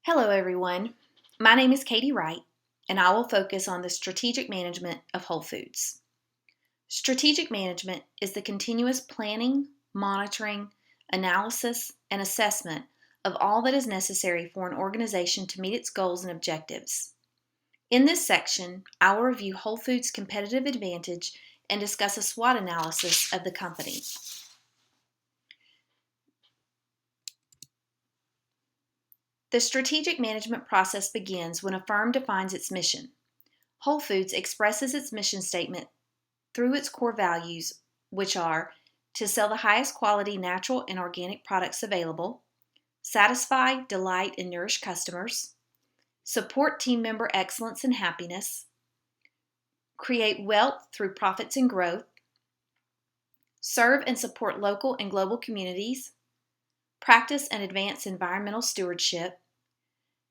Hello everyone, my name is Katie Wright and I will focus on the strategic management of Whole Foods. Strategic management is the continuous planning, monitoring, analysis, and assessment of all that is necessary for an organization to meet its goals and objectives. In this section, I will review Whole Foods' competitive advantage and discuss a SWOT analysis of the company. The strategic management process begins when a firm defines its mission. Whole Foods expresses its mission statement through its core values, which are to sell the highest quality natural and organic products available, satisfy, delight, and nourish customers, support team member excellence and happiness, create wealth through profits and growth, serve and support local and global communities, practice and advance environmental stewardship,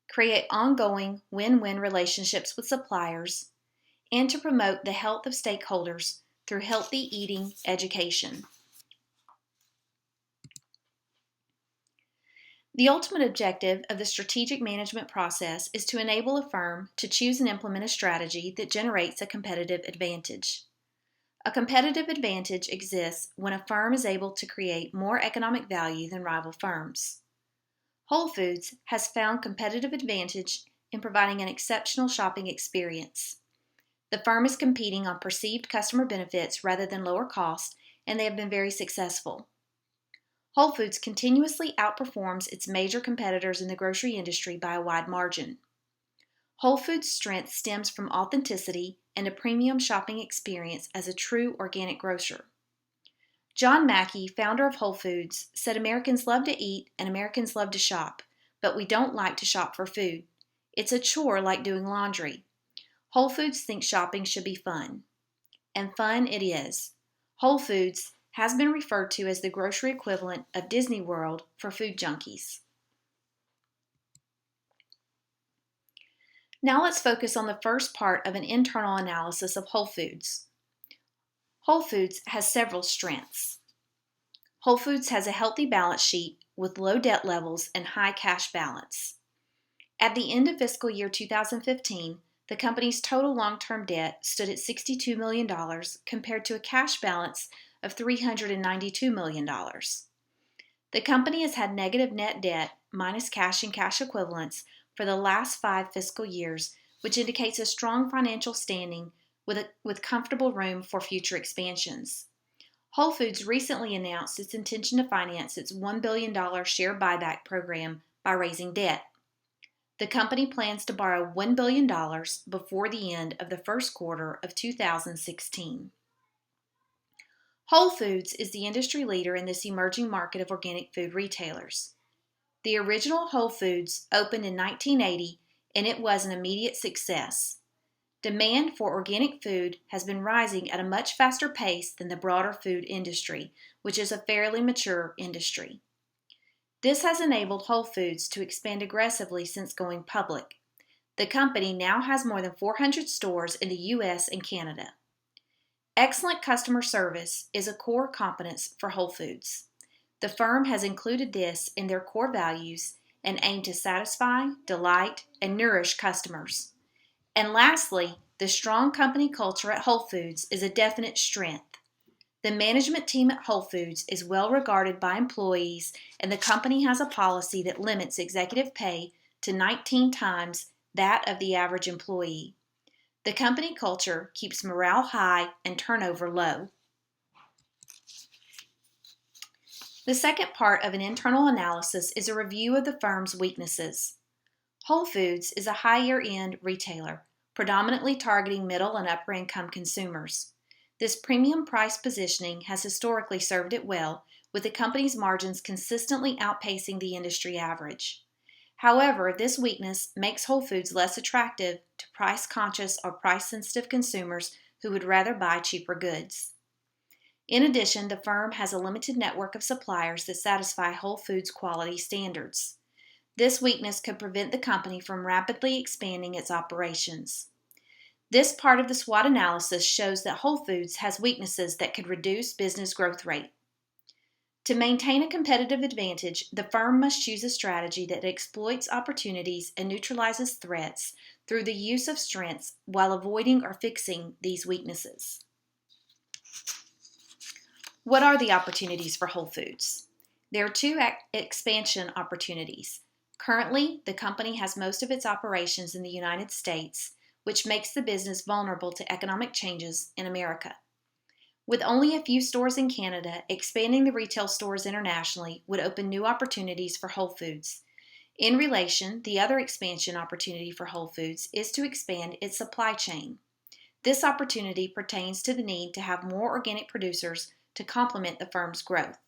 create ongoing win-win relationships with suppliers, and to promote the health of stakeholders through healthy eating education. The ultimate objective of the strategic management process is to enable a firm to choose and implement a strategy that generates a competitive advantage. A competitive advantage exists when a firm is able to create more economic value than rival firms. Whole Foods has found competitive advantage in providing an exceptional shopping experience. The firm is competing on perceived customer benefits rather than lower cost, and they have been very successful. Whole Foods continuously outperforms its major competitors in the grocery industry by a wide margin. Whole Foods' strength stems from authenticity and a premium shopping experience as a true organic grocer. John Mackey, founder of Whole Foods, said Americans love to eat and Americans love to shop, but we don't like to shop for food. It's a chore like doing laundry. Whole Foods thinks shopping should be fun. And fun it is. Whole Foods has been referred to as the grocery equivalent of Disney World for food junkies. Now let's focus on the first part of an internal analysis of Whole Foods. Whole Foods has several strengths. Whole Foods has a healthy balance sheet with low debt levels and high cash balance. At the end of fiscal year 2015, the company's total long-term debt stood at $62 million compared to a cash balance of $392 million. The company has had negative net debt minus cash and cash equivalents for the last 5 fiscal years, which indicates a strong financial standing with comfortable room for future expansions. Whole Foods recently announced its intention to finance its $1 billion share buyback program by raising debt. The company plans to borrow $1 billion before the end of the first quarter of 2016. Whole Foods is the industry leader in this emerging market of organic food retailers. The original Whole Foods opened in 1980 and it was an immediate success. Demand for organic food has been rising at a much faster pace than the broader food industry, which is a fairly mature industry. This has enabled Whole Foods to expand aggressively since going public. The company now has more than 400 stores in the U.S. and Canada. Excellent customer service is a core competence for Whole Foods. The firm has included this in their core values and aim to satisfy, delight, and nourish customers. And lastly, the strong company culture at Whole Foods is a definite strength. The management team at Whole Foods is well regarded by employees, and the company has a policy that limits executive pay to 19 times that of the average employee. The company culture keeps morale high and turnover low. The second part of an internal analysis is a review of the firm's weaknesses. Whole Foods is a higher-end retailer, predominantly targeting middle and upper-income consumers. This premium price positioning has historically served it well, with the company's margins consistently outpacing the industry average. However, this weakness makes Whole Foods less attractive to price-conscious or price-sensitive consumers who would rather buy cheaper goods. In addition, the firm has a limited network of suppliers that satisfy Whole Foods quality standards. This weakness could prevent the company from rapidly expanding its operations. This part of the SWOT analysis shows that Whole Foods has weaknesses that could reduce business growth rate. To maintain a competitive advantage, the firm must choose a strategy that exploits opportunities and neutralizes threats through the use of strengths while avoiding or fixing these weaknesses. What are the opportunities for Whole Foods? There are two expansion opportunities. Currently, the company has most of its operations in the United States, which makes the business vulnerable to economic changes in America. With only a few stores in Canada, expanding the retail stores internationally would open new opportunities for Whole Foods. In relation, the other expansion opportunity for Whole Foods is to expand its supply chain. This opportunity pertains to the need to have more organic producers to complement the firm's growth.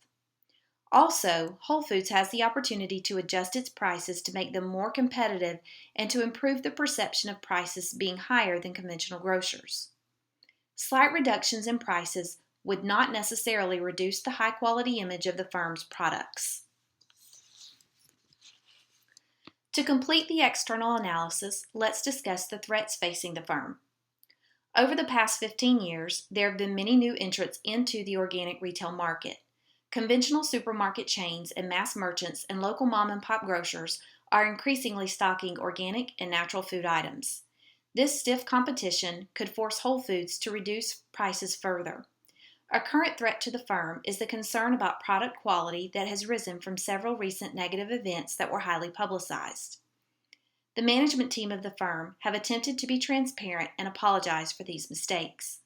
Also, Whole Foods has the opportunity to adjust its prices to make them more competitive and to improve the perception of prices being higher than conventional grocers. Slight reductions in prices would not necessarily reduce the high-quality image of the firm's products. To complete the external analysis, let's discuss the threats facing the firm. Over the past 15 years, there have been many new entrants into the organic retail market. Conventional supermarket chains and mass merchants and local mom-and-pop grocers are increasingly stocking organic and natural food items. This stiff competition could force Whole Foods to reduce prices further. A current threat to the firm is the concern about product quality that has risen from several recent negative events that were highly publicized. The management team of the firm have attempted to be transparent and apologize for these mistakes.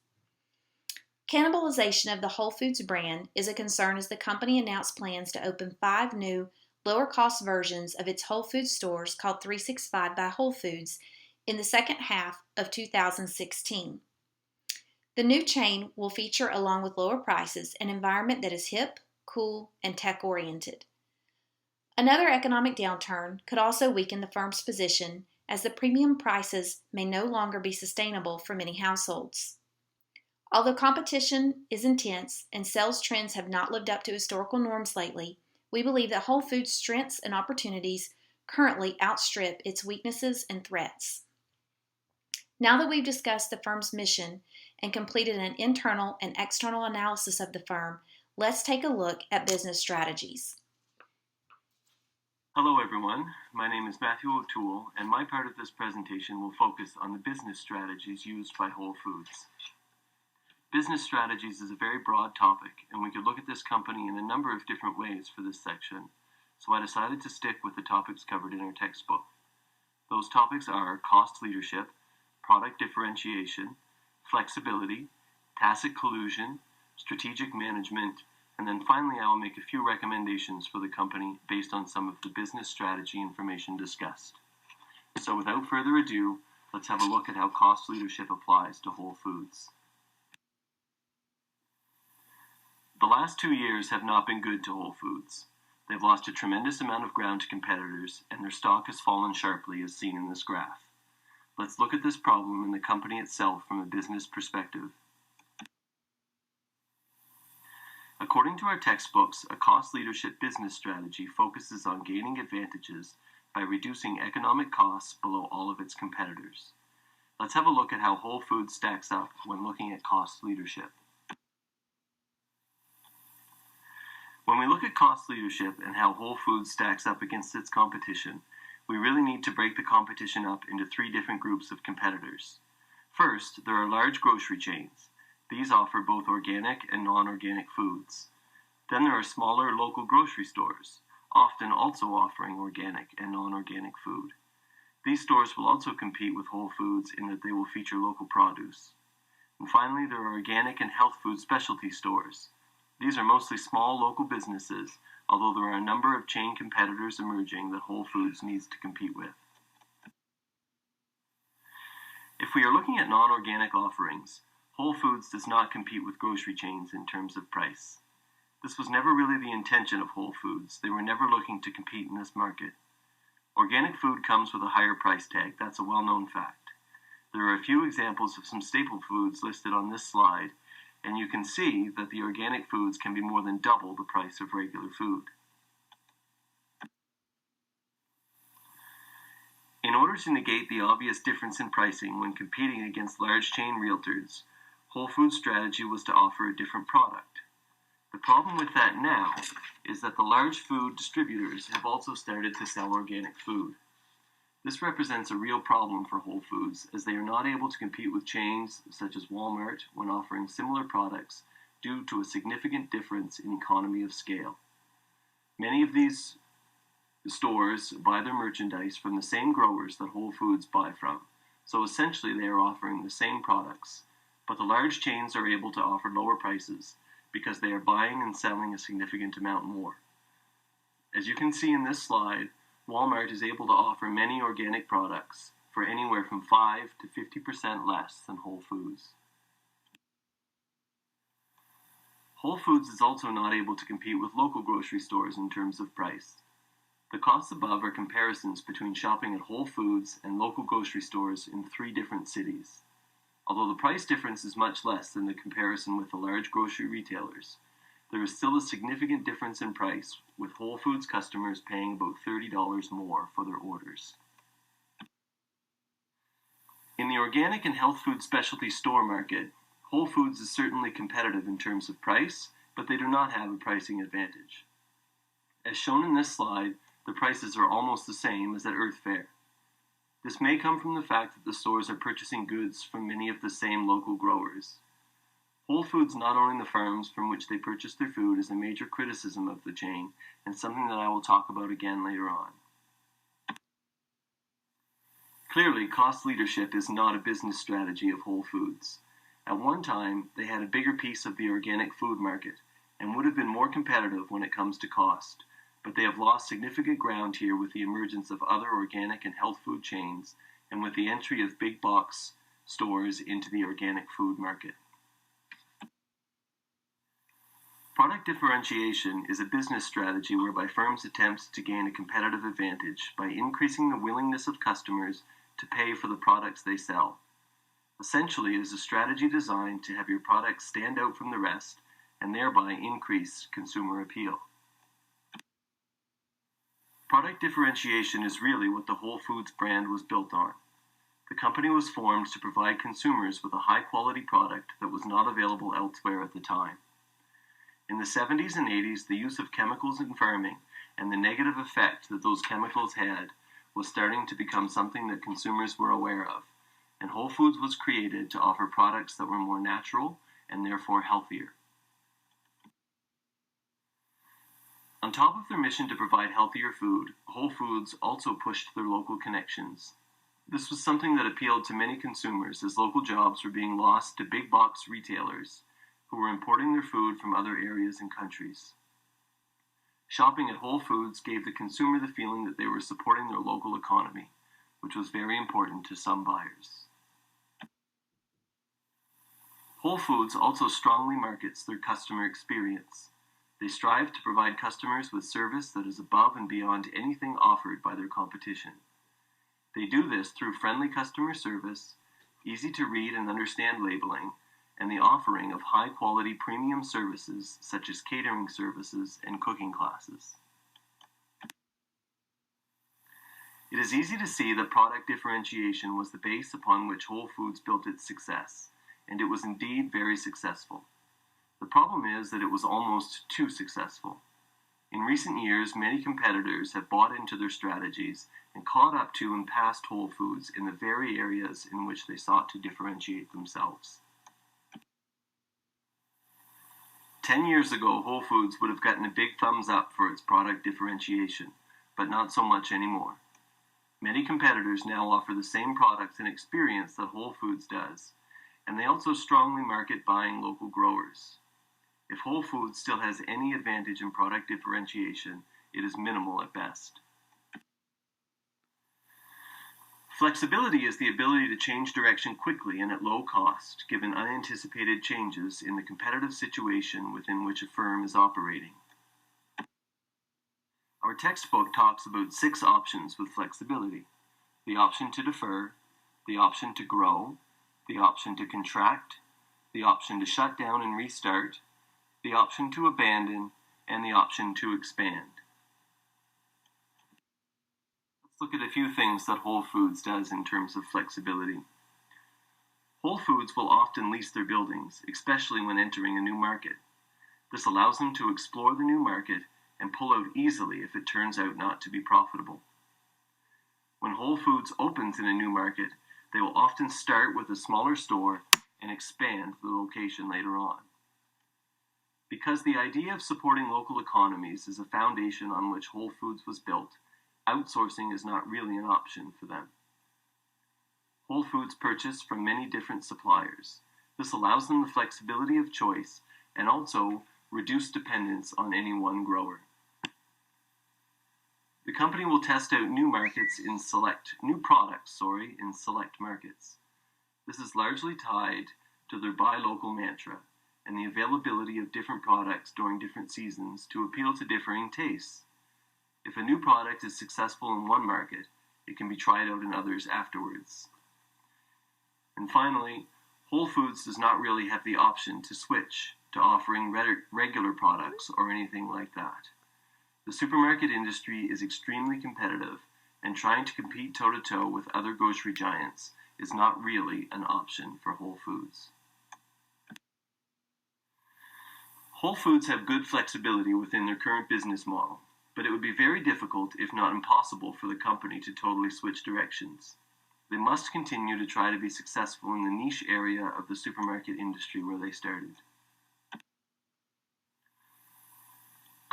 Cannibalization of the Whole Foods brand is a concern as the company announced plans to open 5 new, lower-cost versions of its Whole Foods stores called 365 by Whole Foods in the second half of 2016. The new chain will feature, along with lower prices, an environment that is hip, cool, and tech-oriented. Another economic downturn could also weaken the firm's position as the premium prices may no longer be sustainable for many households. Although competition is intense and sales trends have not lived up to historical norms lately, we believe that Whole Foods' strengths and opportunities currently outstrip its weaknesses and threats. Now that we've discussed the firm's mission and completed an internal and external analysis of the firm, let's take a look at business strategies. Hello everyone, my name is Matthew O'Toole, and my part of this presentation will focus on the business strategies used by Whole Foods. Business strategies is a very broad topic, and we could look at this company in a number of different ways for this section, so I decided to stick with the topics covered in our textbook. Those topics are cost leadership, product differentiation, flexibility, tacit collusion, strategic management, and then finally I will make a few recommendations for the company based on some of the business strategy information discussed. So without further ado, let's have a look at how cost leadership applies to Whole Foods. The last 2 years have not been good to Whole Foods. They've lost a tremendous amount of ground to competitors, and their stock has fallen sharply as seen in this graph. Let's look at this problem in the company itself from a business perspective. According to our textbooks, a cost leadership business strategy focuses on gaining advantages by reducing economic costs below all of its competitors. Let's have a look at how Whole Foods stacks up when looking at cost leadership. When we look at cost leadership and how Whole Foods stacks up against its competition, we really need to break the competition up into 3 different groups of competitors. First, there are large grocery chains. These offer both organic and non-organic foods. Then there are smaller local grocery stores, often also offering organic and non-organic food. These stores will also compete with Whole Foods in that they will feature local produce. And finally, there are organic and health food specialty stores. These are mostly small local businesses, although there are a number of chain competitors emerging that Whole Foods needs to compete with. If we are looking at non-organic offerings, Whole Foods does not compete with grocery chains in terms of price. This was never really the intention of Whole Foods. They were never looking to compete in this market. Organic food comes with a higher price tag. That's a well-known fact. There are a few examples of some staple foods listed on this slide, and you can see that the organic foods can be more than double the price of regular food. In order to negate the obvious difference in pricing when competing against large chain realtors, Whole Foods' strategy was to offer a different product. The problem with that now is that the large food distributors have also started to sell organic food. This represents a real problem for Whole Foods, as they are not able to compete with chains such as Walmart when offering similar products due to a significant difference in economy of scale. Many of these stores buy their merchandise from the same growers that Whole Foods buy from, so essentially they are offering the same products, but the large chains are able to offer lower prices because they are buying and selling a significant amount more. As you can see in this slide, Walmart is able to offer many organic products for anywhere from 5 to 50% less than Whole Foods. Whole Foods is also not able to compete with local grocery stores in terms of price. The costs above are comparisons between shopping at Whole Foods and local grocery stores in 3 different cities. Although the price difference is much less than the comparison with the large grocery retailers, there is still a significant difference in price, with Whole Foods customers paying about $30 more for their orders. In the organic and health food specialty store market, Whole Foods is certainly competitive in terms of price, but they do not have a pricing advantage. As shown in this slide, the prices are almost the same as at Earth Fare. This may come from the fact that the stores are purchasing goods from many of the same local growers. Whole Foods not owning the farms from which they purchase their food is a major criticism of the chain, and something that I will talk about again later on. Clearly, cost leadership is not a business strategy of Whole Foods. At one time, they had a bigger piece of the organic food market, and would have been more competitive when it comes to cost, but they have lost significant ground here with the emergence of other organic and health food chains, and with the entry of big box stores into the organic food market. Product differentiation is a business strategy whereby firms attempt to gain a competitive advantage by increasing the willingness of customers to pay for the products they sell. Essentially, it is a strategy designed to have your products stand out from the rest and thereby increase consumer appeal. Product differentiation is really what the Whole Foods brand was built on. The company was formed to provide consumers with a high-quality product that was not available elsewhere at the time. In the 70s and 80s, the use of chemicals in farming and the negative effect that those chemicals had was starting to become something that consumers were aware of, and Whole Foods was created to offer products that were more natural and therefore healthier. On top of their mission to provide healthier food, Whole Foods also pushed their local connections. This was something that appealed to many consumers, as local jobs were being lost to big box retailers who were importing their food from other areas and countries. Shopping at Whole Foods gave the consumer the feeling that they were supporting their local economy, which was very important to some buyers. Whole Foods also strongly markets their customer experience. They strive to provide customers with service that is above and beyond anything offered by their competition. They do this through friendly customer service, easy to read and understand labeling, and the offering of high-quality premium services such as catering services and cooking classes. It is easy to see that product differentiation was the base upon which Whole Foods built its success, and it was indeed very successful. The problem is that it was almost too successful. In recent years, many competitors have bought into their strategies and caught up to and passed Whole Foods in the very areas in which they sought to differentiate themselves. 10 years ago, Whole Foods would have gotten a big thumbs up for its product differentiation, but not so much anymore. Many competitors now offer the same products and experience that Whole Foods does, and they also strongly market buying local growers. If Whole Foods still has any advantage in product differentiation, it is minimal at best. Flexibility is the ability to change direction quickly and at low cost, given unanticipated changes in the competitive situation within which a firm is operating. Our textbook talks about 6 options with flexibility: the option to defer, the option to grow, the option to contract, the option to shut down and restart, the option to abandon, and the option to expand. Let's look at a few things that Whole Foods does in terms of flexibility. Whole Foods will often lease their buildings, especially when entering a new market. This allows them to explore the new market and pull out easily if it turns out not to be profitable. When Whole Foods opens in a new market, they will often start with a smaller store and expand the location later on. Because the idea of supporting local economies is a foundation on which Whole Foods was built, outsourcing is not really an option for them. Whole Foods purchase from many different suppliers. This allows them the flexibility of choice and also reduced dependence on any one grower. The company will test out new products in select markets. This is largely tied to their buy local mantra and the availability of different products during different seasons to appeal to differing tastes. If a new product is successful in one market, it can be tried out in others afterwards. And finally, Whole Foods does not really have the option to switch to offering regular products or anything like that. The supermarket industry is extremely competitive, and trying to compete toe-to-toe with other grocery giants is not really an option for Whole Foods. Whole Foods have good flexibility within their current business model, but it would be very difficult, if not impossible, for the company to totally switch directions. They must continue to try to be successful in the niche area of the supermarket industry where they started.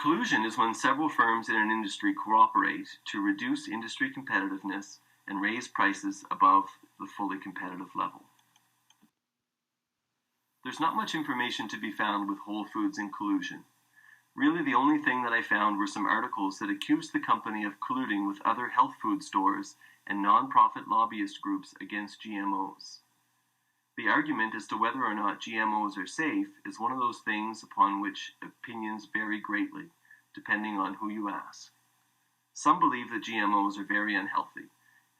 Collusion is when several firms in an industry cooperate to reduce industry competitiveness and raise prices above the fully competitive level. There's not much information to be found with Whole Foods and collusion. Really, the only thing that I found were some articles that accused the company of colluding with other health food stores and non-profit lobbyist groups against GMOs. The argument as to whether or not GMOs are safe is one of those things upon which opinions vary greatly, depending on who you ask. Some believe that GMOs are very unhealthy,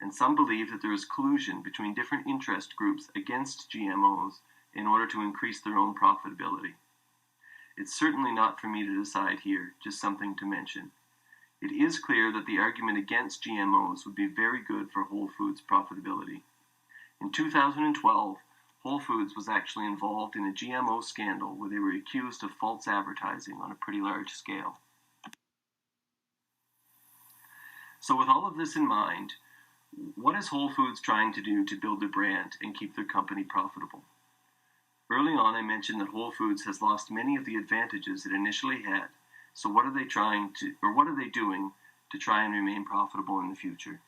and some believe that there is collusion between different interest groups against GMOs in order to increase their own profitability. It's certainly not for me to decide here, just something to mention. It is clear that the argument against GMOs would be very good for Whole Foods' profitability. In 2012, Whole Foods was actually involved in a GMO scandal where they were accused of false advertising on a pretty large scale. So with all of this in mind, what is Whole Foods trying to do to build their brand and keep their company profitable? Early on, I mentioned that Whole Foods has lost many of the advantages it initially had. So what are they doing to try and remain profitable in the future?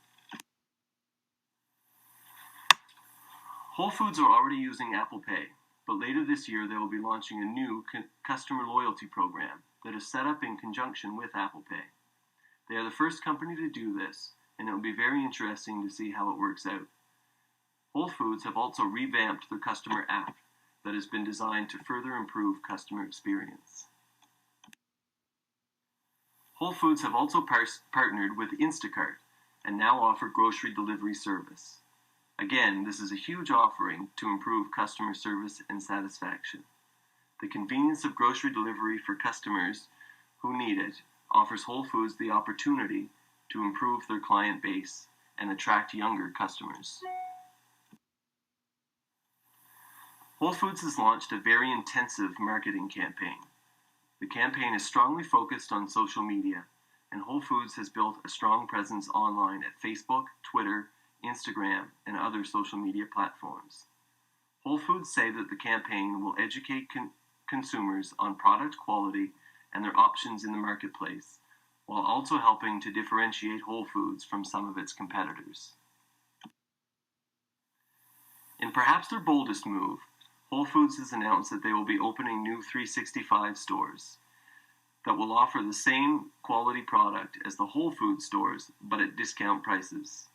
Whole Foods are already using Apple Pay, but later this year they will be launching a new customer loyalty program that is set up in conjunction with Apple Pay. They are the first company to do this, and it will be very interesting to see how it works out. Whole Foods have also revamped their customer app that has been designed to further improve customer experience. Whole Foods have also partnered with Instacart and now offer grocery delivery service. Again, this is a huge offering to improve customer service and satisfaction. The convenience of grocery delivery for customers who need it offers Whole Foods the opportunity to improve their client base and attract younger customers. Whole Foods has launched a very intensive marketing campaign. The campaign is strongly focused on social media, and Whole Foods has built a strong presence online at Facebook, Twitter, Instagram, and other social media platforms. Whole Foods say that the campaign will educate consumers on product quality and their options in the marketplace, while also helping to differentiate Whole Foods from some of its competitors. In perhaps their boldest move, Whole Foods has announced that they will be opening new 365 stores that will offer the same quality product as the Whole Foods stores, but at discount prices.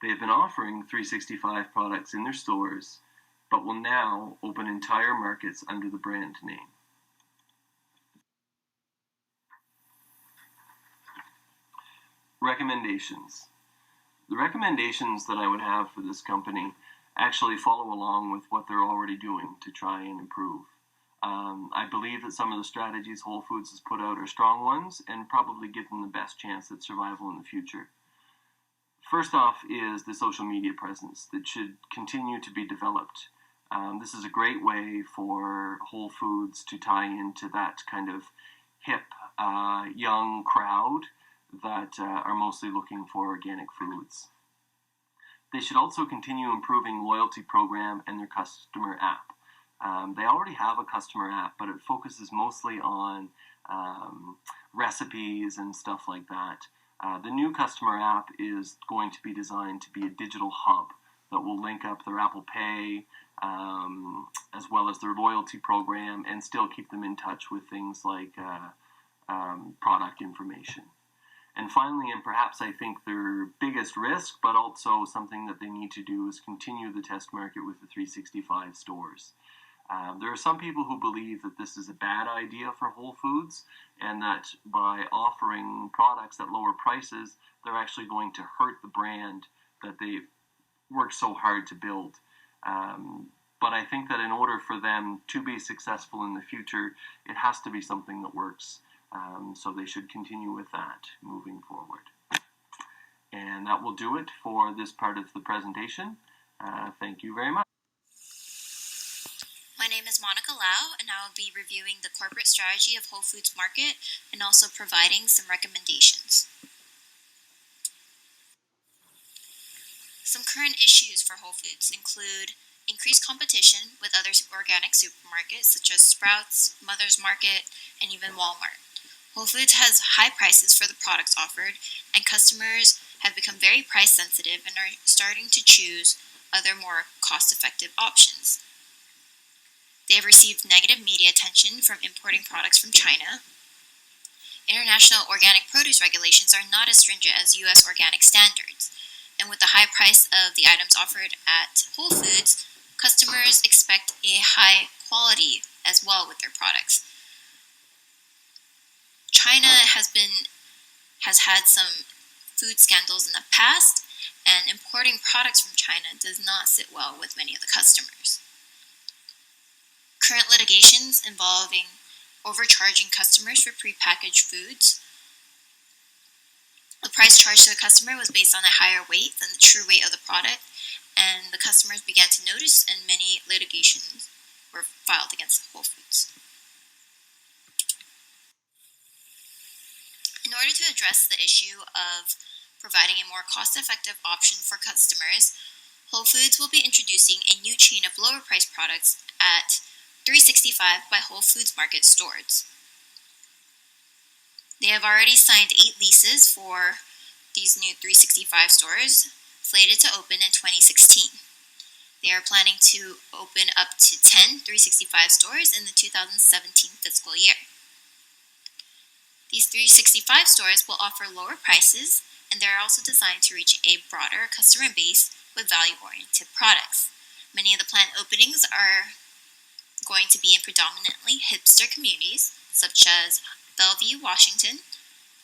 They have been offering 365 products in their stores, but will now open entire markets under the brand name. Recommendations. The recommendations that I would have for this company actually follow along with what they're already doing to try and improve. I believe that some of the strategies Whole Foods has put out are strong ones and probably give them the best chance at survival in the future. First off is the social media presence that should continue to be developed. This is a great way for Whole Foods to tie into that kind of hip, young crowd that are mostly looking for organic foods. They should also continue improving loyalty program and their customer app. They already have a customer app, but it focuses mostly on recipes and stuff like that. The new customer app is going to be designed to be a digital hub that will link up their Apple Pay as well as their loyalty program and still keep them in touch with things like product information. And finally, and perhaps I think their biggest risk, but also something that they need to do, is continue the test market with the 365 stores. There are some people who believe that this is a bad idea for Whole Foods and that by offering products at lower prices, they're actually going to hurt the brand that they've worked so hard to build. But I think that in order for them to be successful in the future, it has to be something that works. So they should continue with that moving forward. And that will do it for this part of the presentation. Thank you very much. My name is Monica Lau, and I will be reviewing the corporate strategy of Whole Foods Market and also providing some recommendations. Some current issues for Whole Foods include increased competition with other organic supermarkets such as Sprouts, Mother's Market, and even Walmart. Whole Foods has high prices for the products offered, and customers have become very price sensitive and are starting to choose other more cost-effective options. They have received negative media attention from importing products from China. International organic produce regulations are not as stringent as U.S. organic standards, and with the high price of the items offered at Whole Foods, customers expect a high quality as well with their products. China has had some food scandals in the past, and importing products from China does not sit well with many of the customers. Current litigations involving overcharging customers for prepackaged foods. The price charged to the customer was based on a higher weight than the true weight of the product, and the customers began to notice, and many litigations were filed against Whole Foods. In order to address the issue of providing a more cost-effective option for customers, Whole Foods will be introducing a new chain of lower-priced products at 365 by Whole Foods Market stores. They have already signed 8 leases for these new 365 stores, slated to open in 2016. They are planning to open up to 10 365 stores in the 2017 fiscal year. These 365 stores will offer lower prices, and they are also designed to reach a broader customer base with value-oriented products. Many of the planned openings are going to be in predominantly hipster communities such as Bellevue, Washington,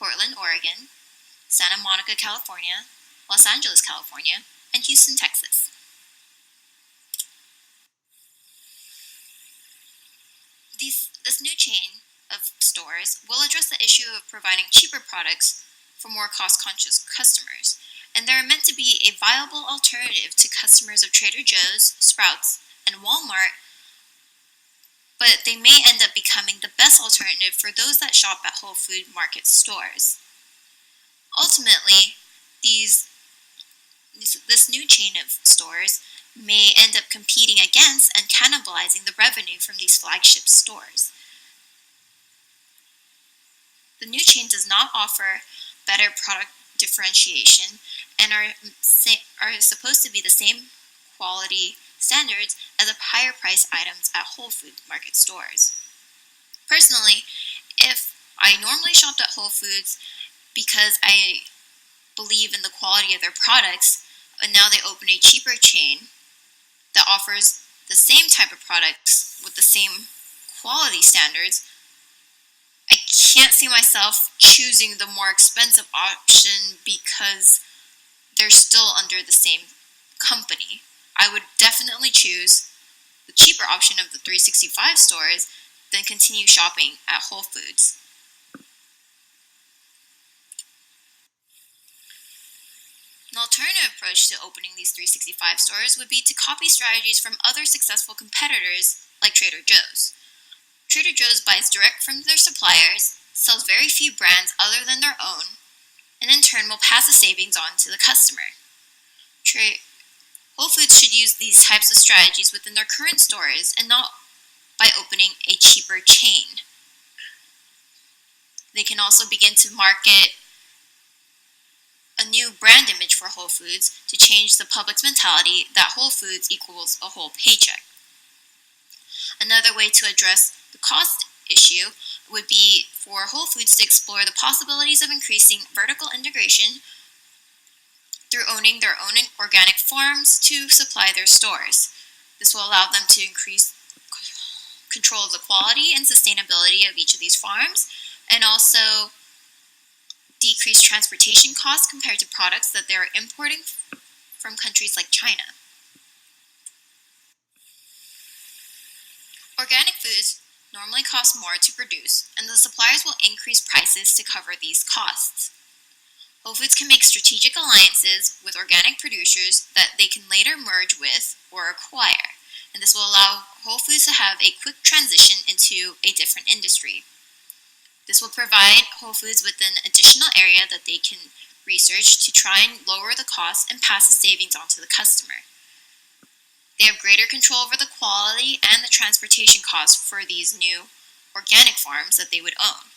Portland, Oregon, Santa Monica, California, Los Angeles, California, and Houston, Texas. This new chain of stores will address the issue of providing cheaper products for more cost-conscious customers, and they're meant to be a viable alternative to customers of Trader Joe's, Sprouts, and Walmart, but they may end up becoming the best alternative for those that shop at Whole Food Market stores. Ultimately, this new chain of stores may end up competing against and cannibalizing the revenue from these flagship stores. The new chain does not offer better product differentiation and are supposed to be the same quality standards as the higher price items at Whole Foods Market stores. Personally, if I normally shopped at Whole Foods because I believe in the quality of their products, and now they open a cheaper chain that offers the same type of products with the same quality standards, I can't see myself choosing the more expensive option because they're still under the same company. I would definitely choose the cheaper option of the 365 stores than continue shopping at Whole Foods. An alternative approach to opening these 365 stores would be to copy strategies from other successful competitors like Trader Joe's. Trader Joe's buys direct from their suppliers, sells very few brands other than their own, and in turn will pass the savings on to the customer. Whole Foods should use these types of strategies within their current stores and not by opening a cheaper chain. They can also begin to market a new brand image for Whole Foods to change the public's mentality that Whole Foods equals a whole paycheck. Another way to address the cost issue would be for Whole Foods to explore the possibilities of increasing vertical integration through owning their own organic farms to supply their stores. This will allow them to increase control of the quality and sustainability of each of these farms, and also decrease transportation costs compared to products that they're importing from countries like China. Organic foods normally cost more to produce, and the suppliers will increase prices to cover these costs. Whole Foods can make strategic alliances with organic producers that they can later merge with or acquire, and this will allow Whole Foods to have a quick transition into a different industry. This will provide Whole Foods with an additional area that they can research to try and lower the costs and pass the savings on to the customer. They have greater control over the quality and the transportation costs for these new organic farms that they would own.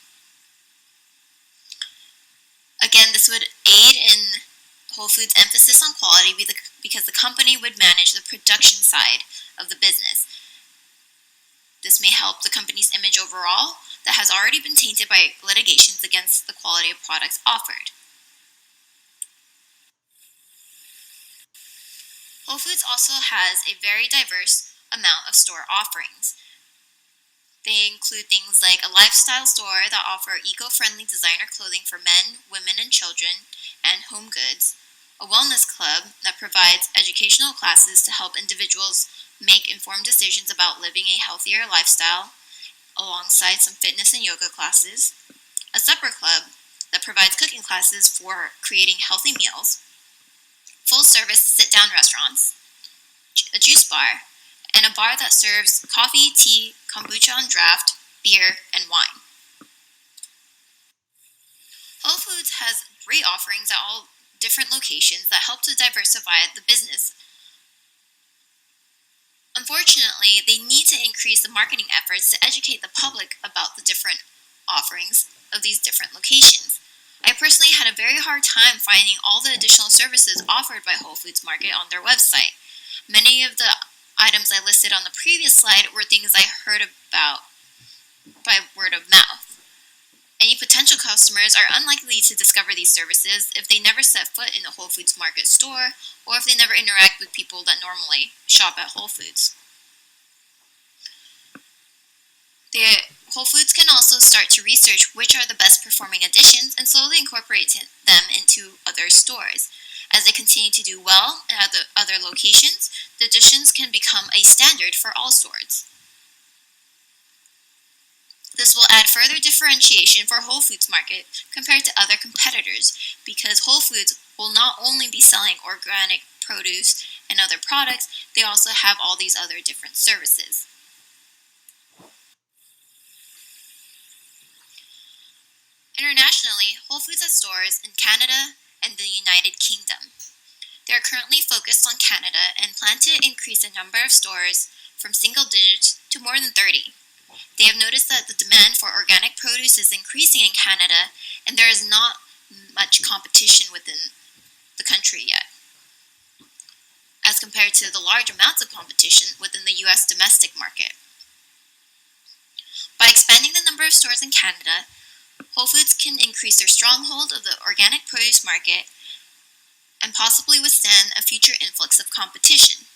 Again, this would aid in Whole Foods' emphasis on quality because the company would manage the production side of the business. This may help the company's image overall that has already been tainted by litigations against the quality of products offered. Whole Foods also has a very diverse amount of store offerings. They include things like a lifestyle store that offer eco-friendly designer clothing for men, women, and children, and home goods, a wellness club that provides educational classes to help individuals make informed decisions about living a healthier lifestyle, alongside some fitness and yoga classes, a supper club that provides cooking classes for creating healthy meals, full-service sit-down restaurants, a juice bar, and a bar that serves coffee, tea, kombucha on draft, beer, and wine. Whole Foods has great offerings at all different locations that help to diversify the business. Unfortunately, they need to increase the marketing efforts to educate the public about the different offerings of these different locations. I personally had a very hard time finding all the additional services offered by Whole Foods Market on their website. Many of the items I listed on the previous slide were things I heard about by word of mouth. Any potential customers are unlikely to discover these services if they never set foot in a Whole Foods Market store or if they never interact with people that normally shop at Whole Foods. Whole Foods can also start to research which are the best performing additions and slowly incorporate them into other stores. As they continue to do well at the other locations, the additions can become a standard for all stores. This will add further differentiation for Whole Foods Market compared to other competitors because Whole Foods will not only be selling organic produce and other products, they also have all these other different services. Internationally, Whole Foods has stores in Canada and the United Kingdom. They are currently focused on Canada and plan to increase the number of stores from single digits to more than 30. They have noticed that the demand for organic produce is increasing in Canada, and there is not much competition within the country yet, as compared to the large amounts of competition within the U.S. domestic market. By expanding the number of stores in Canada, Whole Foods can increase their stronghold of the organic produce market and possibly withstand a future influx of competition.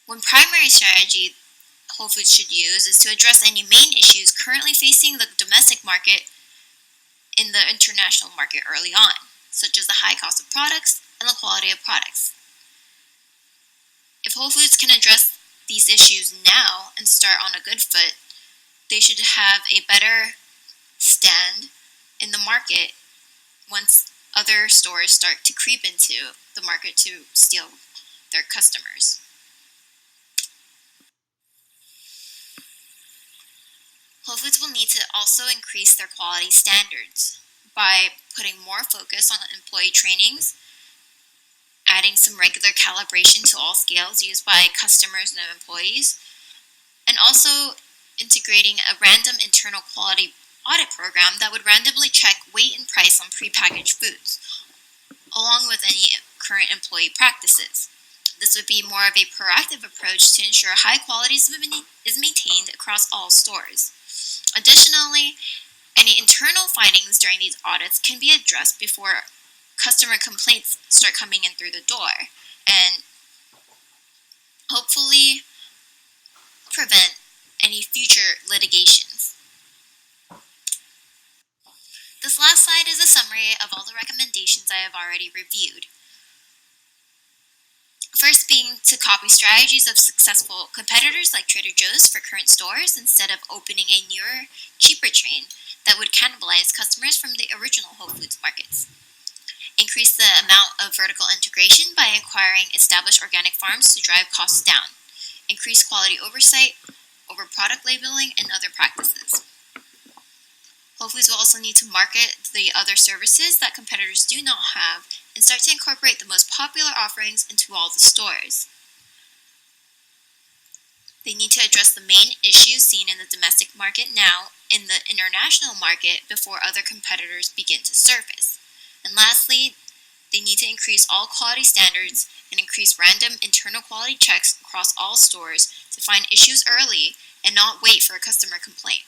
One primary strategy Whole Foods should use is to address any main issues currently facing the domestic market in the international market early on, such as the high cost of products and the quality of products. If Whole Foods can address these issues now and start on a good foot, they should have a better stand in the market once other stores start to creep into the market to steal their customers. Whole Foods will need to also increase their quality standards by putting more focus on employee trainings, adding some regular calibration to all scales used by customers and employees, and also integrating a random internal quality audit program that would randomly check weight and price on prepackaged foods, along with any current employee practices. This would be more of a proactive approach to ensure high quality is maintained across all stores. Additionally, any internal findings during these audits can be addressed before customer complaints start coming in through the door, and hopefully prevent any future litigations. This last slide is a summary of all the recommendations I have already reviewed. First being to copy strategies of successful competitors like Trader Joe's for current stores instead of opening a newer, cheaper chain that would cannibalize customers from the original Whole Foods markets. Increase the amount of vertical integration by acquiring established organic farms to drive costs down. Increase quality oversight over product labeling and other practices. Whole Foods will also need to market the other services that competitors do not have and start to incorporate the most popular offerings into all the stores. They need to address the main issues seen in the domestic market now in the international market before other competitors begin to surface. And lastly, they need to increase all quality standards and increase random internal quality checks across all stores to find issues early and not wait for a customer complaint.